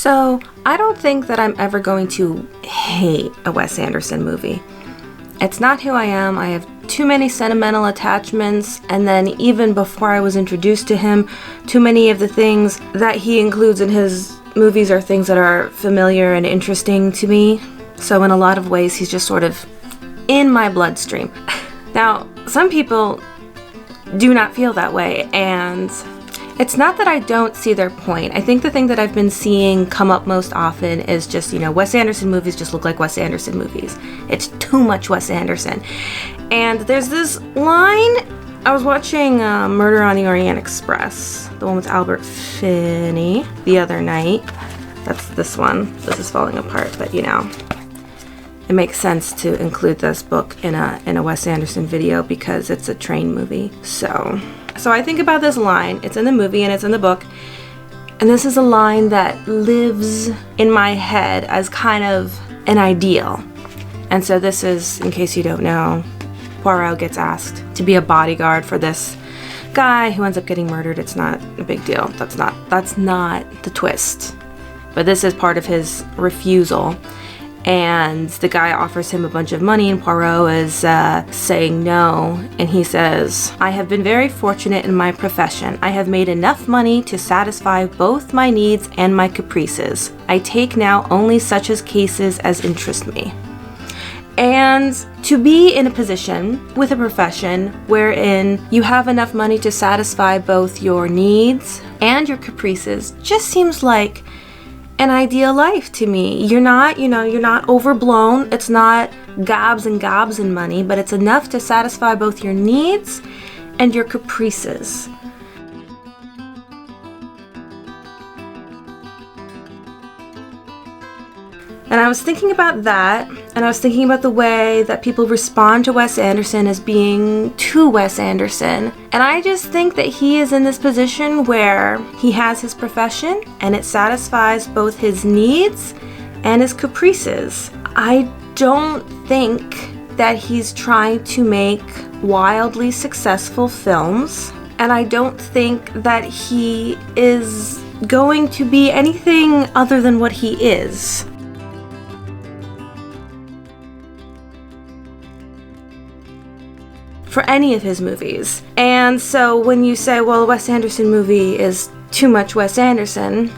So, I don't think that I'm ever going to hate a Wes Anderson movie. It's not who I am. I have too many sentimental attachments, and then even before I was introduced to him, too many of the things that he includes in his movies are things that are familiar and interesting to me. So in a lot of ways, he's just sort of in my bloodstream. Now, some people do not feel that way, and it's not that I don't see their point. I think the thing that I've been seeing come up most often is just, Wes Anderson movies just look like Wes Anderson movies. It's too much Wes Anderson. And there's this line, I was watching Murder on the Orient Express, the one with Albert Finney, the other night. That's this one. This is falling apart, but it makes sense to include this book in a Wes Anderson video because it's a train movie. So I think about this line. It's in the movie and it's in the book. And this is a line that lives in my head as kind of an ideal. And so this is, in case you don't know, Poirot gets asked to be a bodyguard for this guy who ends up getting murdered. It's not a big deal. That's not the twist. But this is part of his refusal. And the guy offers him a bunch of money, and Poirot is saying no. And he says, "I have been very fortunate in my profession. I have made enough money to satisfy both my needs and my caprices. I take now only such as cases as interest me." And to be in a position with a profession wherein you have enough money to satisfy both your needs and your caprices just seems like an ideal life to me. You're not overblown. It's not gobs and gobs in money, but it's enough to satisfy both your needs and your caprices. And I was thinking about that, and I was thinking about the way that people respond to Wes Anderson as being too Wes Anderson. And I just think that he is in this position where he has his profession, and it satisfies both his needs and his caprices. I don't think that he's trying to make wildly successful films, and I don't think that he is going to be anything other than what he is. For any of his movies. And so when you say, well, a Wes Anderson movie is too much Wes Anderson,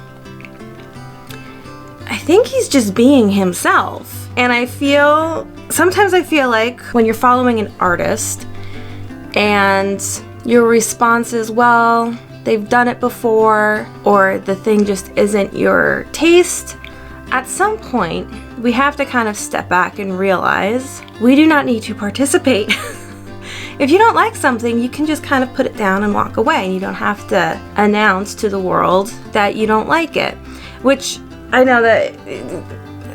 I think he's just being himself. And sometimes I feel like when you're following an artist and your response is, well, they've done it before, or the thing just isn't your taste, at some point we have to kind of step back and realize we do not need to participate. If you don't like something, you can just kind of put it down and walk away, and you don't have to announce to the world that you don't like it. Which I know that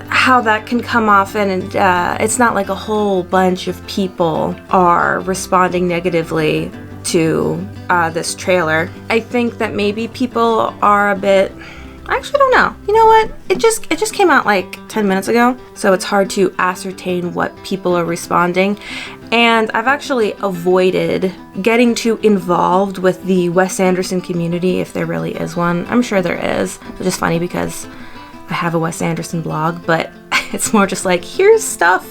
how that can come off, and it's not like a whole bunch of people are responding negatively to this trailer. I think that maybe people are a bit... I actually don't know. You know what? It just came out like 10 minutes ago, so it's hard to ascertain what people are responding. And I've actually avoided getting too involved with the Wes Anderson community, if there really is one. I'm sure there is. It's just funny because I have a Wes Anderson blog, but it's more just like, here's stuff,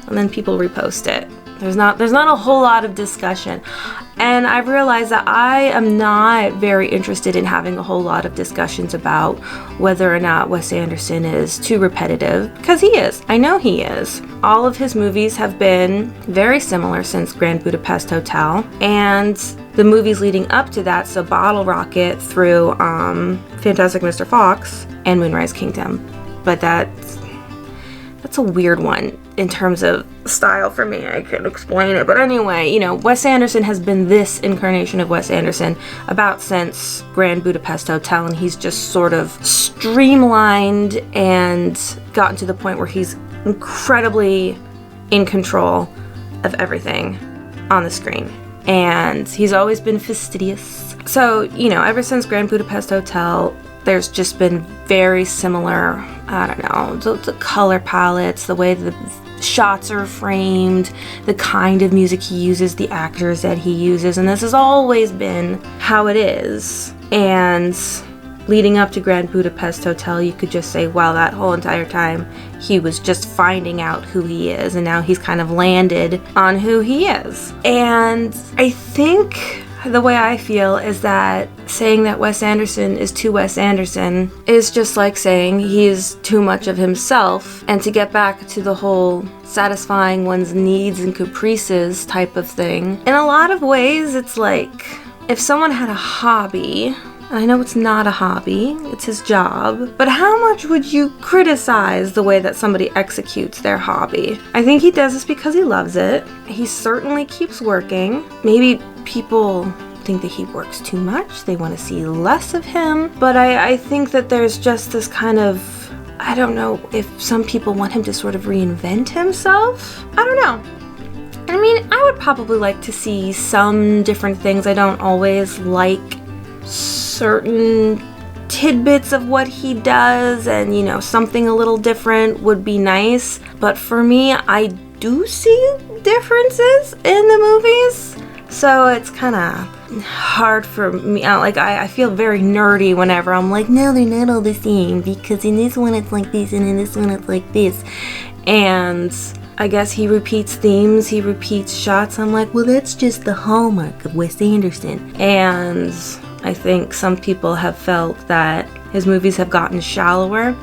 and then people repost it. There's not a whole lot of discussion. And I've realized that I am not very interested in having a whole lot of discussions about whether or not Wes Anderson is too repetitive, because he is. I know he is. All of his movies have been very similar since Grand Budapest Hotel, and the movies leading up to that, so Bottle Rocket through Fantastic Mr. Fox and Moonrise Kingdom. But that's a weird one in terms of style for me. I can't explain it. But anyway, Wes Anderson has been this incarnation of Wes Anderson about since Grand Budapest Hotel, and he's just sort of streamlined and gotten to the point where he's incredibly in control of everything on the screen. And he's always been fastidious. So, ever since Grand Budapest Hotel, there's just been very similar, I don't know, the color palettes, the way the shots are framed, the kind of music he uses, the actors that he uses, and this has always been how it is. And leading up to Grand Budapest Hotel, you could just say, wow, that whole entire time he was just finding out who he is, and now he's kind of landed on who he is. And I think the way I feel is that saying that Wes Anderson is too Wes Anderson is just like saying he's too much of himself. And to get back to the whole satisfying one's needs and caprices type of thing, in a lot of ways it's like if someone had a hobby, and I know it's not a hobby, it's his job, but how much would you criticize the way that somebody executes their hobby? I think he does this because he loves it. He certainly keeps working. Maybe people think that he works too much, they want to see less of him, but I think that there's just this kind of, I don't know if some people want him to sort of reinvent himself. I don't know. I mean, I would probably like to see some different things. I don't always like certain tidbits of what he does, and you know, something a little different would be nice. But for me, I do see differences in the movies, so it's kind of hard for me. I feel very nerdy whenever I'm like, no, they're not all the same, because in this one it's like this and in this one it's like this. And I guess he repeats themes, he repeats shots. I'm like, well, that's just the hallmark of Wes Anderson. And I think some people have felt that his movies have gotten shallower,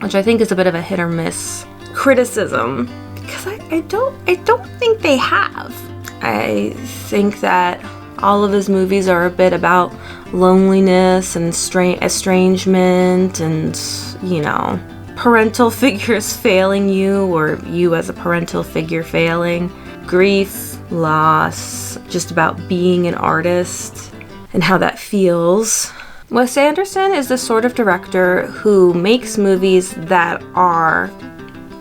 which I think is a bit of a hit or miss criticism, because I don't think they have. I think that all of his movies are a bit about loneliness and estrangement and, you know, parental figures failing you, or you as a parental figure failing, grief, loss, just about being an artist and how that feels. Wes Anderson is the sort of director who makes movies that are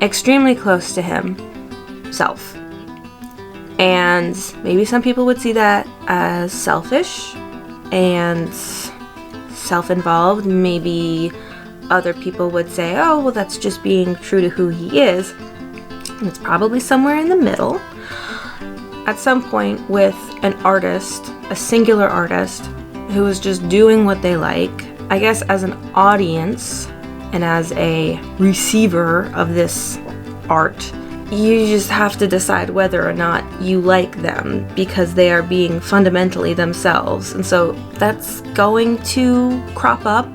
extremely close to himself. And maybe some people would see that as selfish and self-involved. Maybe other people would say, oh, well, that's just being true to who he is. And it's probably somewhere in the middle. At some point with an artist, a singular artist, who is just doing what they like, I guess as an audience and as a receiver of this art, you just have to decide whether or not you like them, because they are being fundamentally themselves. And so that's going to crop up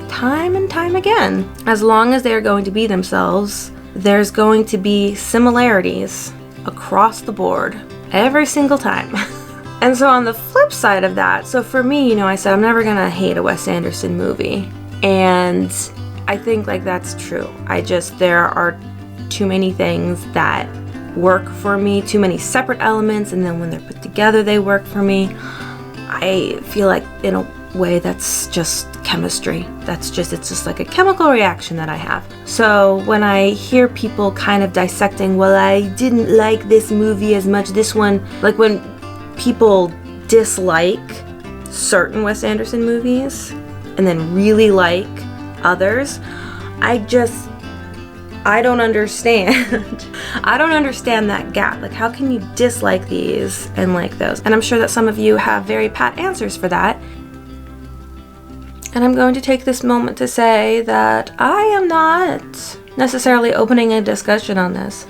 time and time again. As long as they are going to be themselves, there's going to be similarities across the board every single time. And so on the flip side of that, so for me, you know, I said I'm never gonna hate a Wes Anderson movie, and I think like that's true. There are too many things that work for me, too many separate elements, and then when they're put together they work for me. I feel like in a way that's just chemistry. It's just like a chemical reaction that I have. So when I hear people kind of dissecting, well, I didn't like this movie as much, this one, like when people dislike certain Wes Anderson movies and then really like others, I don't understand. I don't understand that gap. Like, how can you dislike these and like those? And I'm sure that some of you have very pat answers for that. And I'm going to take this moment to say that I am not necessarily opening a discussion on this.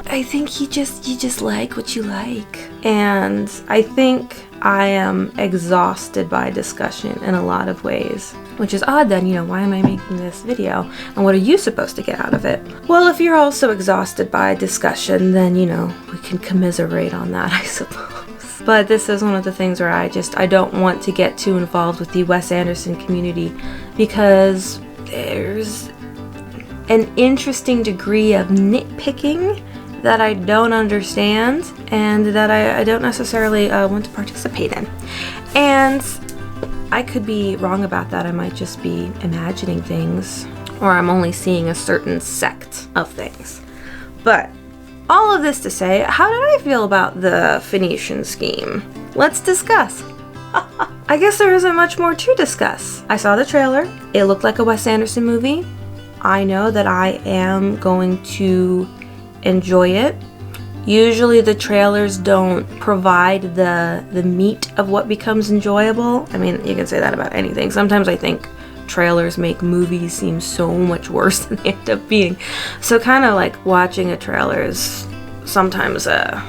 I think you just like what you like. And I think I am exhausted by discussion in a lot of ways. Which is odd then, you know, why am I making this video? And what are you supposed to get out of it? Well, if you're also exhausted by discussion, then, you know, we can commiserate on that, I suppose. But this is one of the things where I don't want to get too involved with the Wes Anderson community, because there's an interesting degree of nitpicking that I don't understand and that I don't necessarily want to participate in. And I could be wrong about that. I might just be imagining things, or I'm only seeing a certain sect of things. But all of this to say, how did I feel about the Phoenician Scheme? Let's discuss. I guess there isn't much more to discuss. I saw the trailer. It looked like a Wes Anderson movie. I know that I am going to enjoy it. Usually the trailers don't provide the meat of what becomes enjoyable. I mean, you can say that about anything. Sometimes I think trailers make movies seem so much worse than they end up being. So kind of like watching a trailer is sometimes a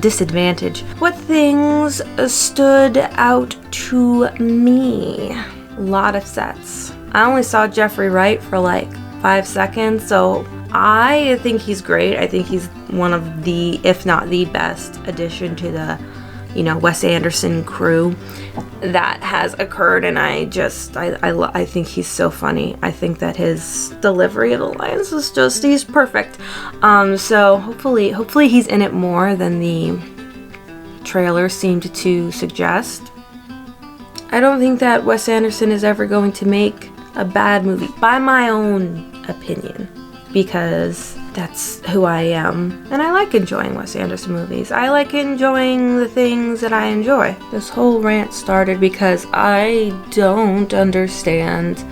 disadvantage. What things stood out to me? A lot of sets. I only saw Jeffrey Wright for like 5 seconds, so I think he's great. I think he's one of the, if not the best addition to the, Wes Anderson crew that has occurred, and I think he's so funny. I think that his delivery of the lines is just, he's perfect. So hopefully he's in it more than the trailer seemed to suggest. I don't think that Wes Anderson is ever going to make a bad movie, by my own opinion, because that's who I am, and I like enjoying Wes Anderson movies. I like enjoying the things that I enjoy. This whole rant started because I don't understand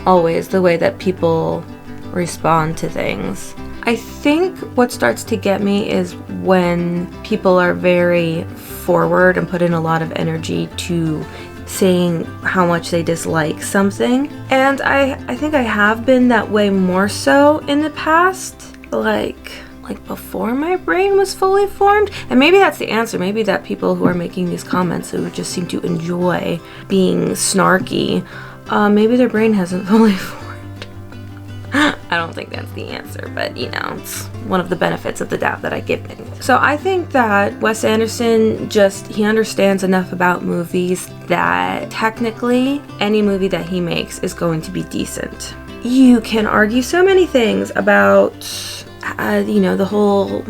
always the way that people respond to things. I think what starts to get me is when people are very forward and put in a lot of energy to saying how much they dislike something. And I think I have been that way more so in the past, like before my brain was fully formed. And maybe that's the answer. Maybe that people who are making these comments who just seem to enjoy being snarky, maybe their brain hasn't fully formed. I don't think that's the answer, but it's one of the benefits of the doubt that I give it. So I think that Wes Anderson he understands enough about movies that technically any movie that he makes is going to be decent. You can argue so many things about the whole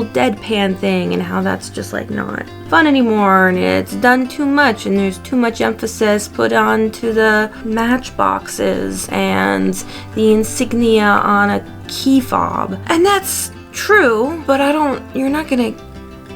deadpan thing and how that's just like not fun anymore, and it's done too much, and there's too much emphasis put onto the matchboxes and the insignia on a key fob. And that's true, but you're not gonna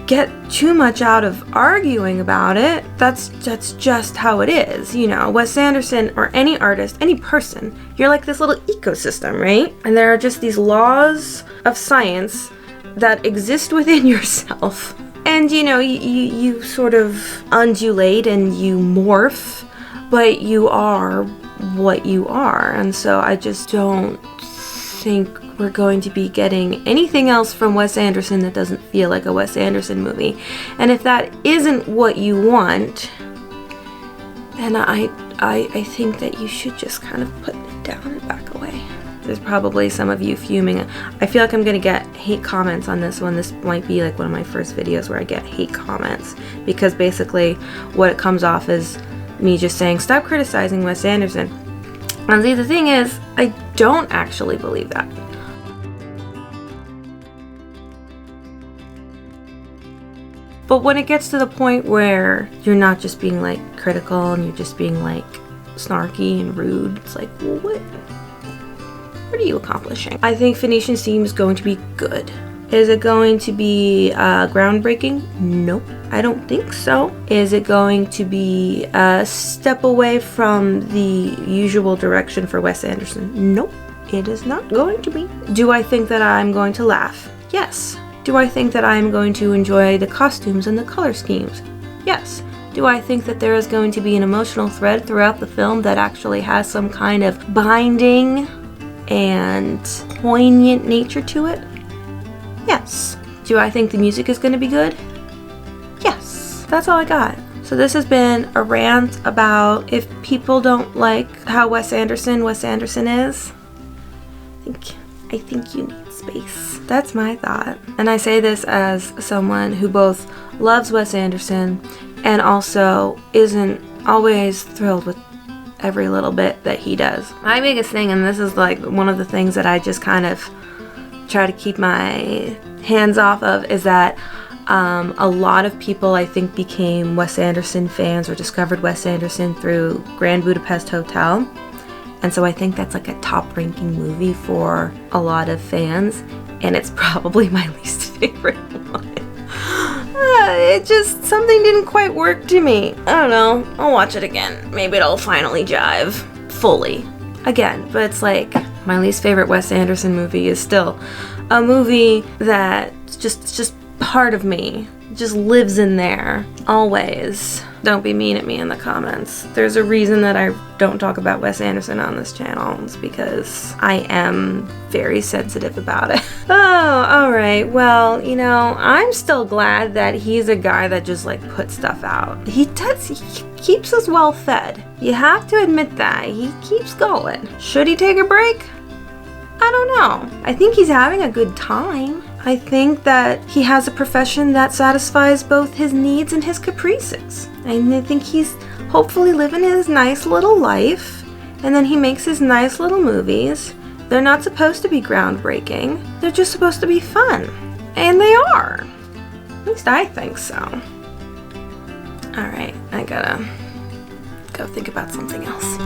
get too much out of arguing about it. That's just how it is. Wes Anderson, or any artist, any person, you're like this little ecosystem, right? And there are just these laws of science that exist within yourself. And you sort of undulate and you morph, but you are what you are. And so I just don't think we're going to be getting anything else from Wes Anderson that doesn't feel like a Wes Anderson movie. And if that isn't what you want, then I think that you should just kind of put it down and back away. There's probably some of you fuming. I feel like I'm gonna get hate comments on this one. This might be like one of my first videos where I get hate comments, because basically what it comes off is me just saying, stop criticizing Wes Anderson. And see, the thing is, I don't actually believe that. But when it gets to the point where you're not just being like critical and you're just being like snarky and rude, it's like, well, what are you accomplishing? I think Phoenician Scheme is going to be good. Is it going to be groundbreaking? Nope, I don't think so. Is it going to be a step away from the usual direction for Wes Anderson? Nope, it is not going to be. Do I think that I'm going to laugh? Yes. Do I think that I'm going to enjoy the costumes and the color schemes? Yes. Do I think that there is going to be an emotional thread throughout the film that actually has some kind of binding and poignant nature to it? Yes. Do I think the music is going to be good? Yes. That's all I got. So this has been a rant about if people don't like how Wes Anderson is, I think you need space. That's my thought. And I say this as someone who both loves Wes Anderson and also isn't always thrilled with every little bit that he does. My biggest thing, and this is like one of the things that I just kind of try to keep my hands off of, is that a lot of people, I think, became Wes Anderson fans or discovered Wes Anderson through Grand Budapest Hotel. And so I think that's like a top-ranking movie for a lot of fans, and it's probably my least favorite one. Something didn't quite work to me. I don't know. I'll watch it again. Maybe it'll finally jive fully again. But it's like my least favorite Wes Anderson movie is still a movie that's just part of me just lives in there, always. Don't be mean at me in the comments. There's a reason that I don't talk about Wes Anderson on this channel. It's because I am very sensitive about it. Oh, alright. Well, you know, I'm still glad that he's a guy that just like puts stuff out. He keeps us well fed. You have to admit that. He keeps going. Should he take a break? I don't know. I think he's having a good time. I think that he has a profession that satisfies both his needs and his caprices. I think he's hopefully living his nice little life, and then he makes his nice little movies. They're not supposed to be groundbreaking. They're just supposed to be fun. And they are. At least I think so. Alright, I gotta go think about something else.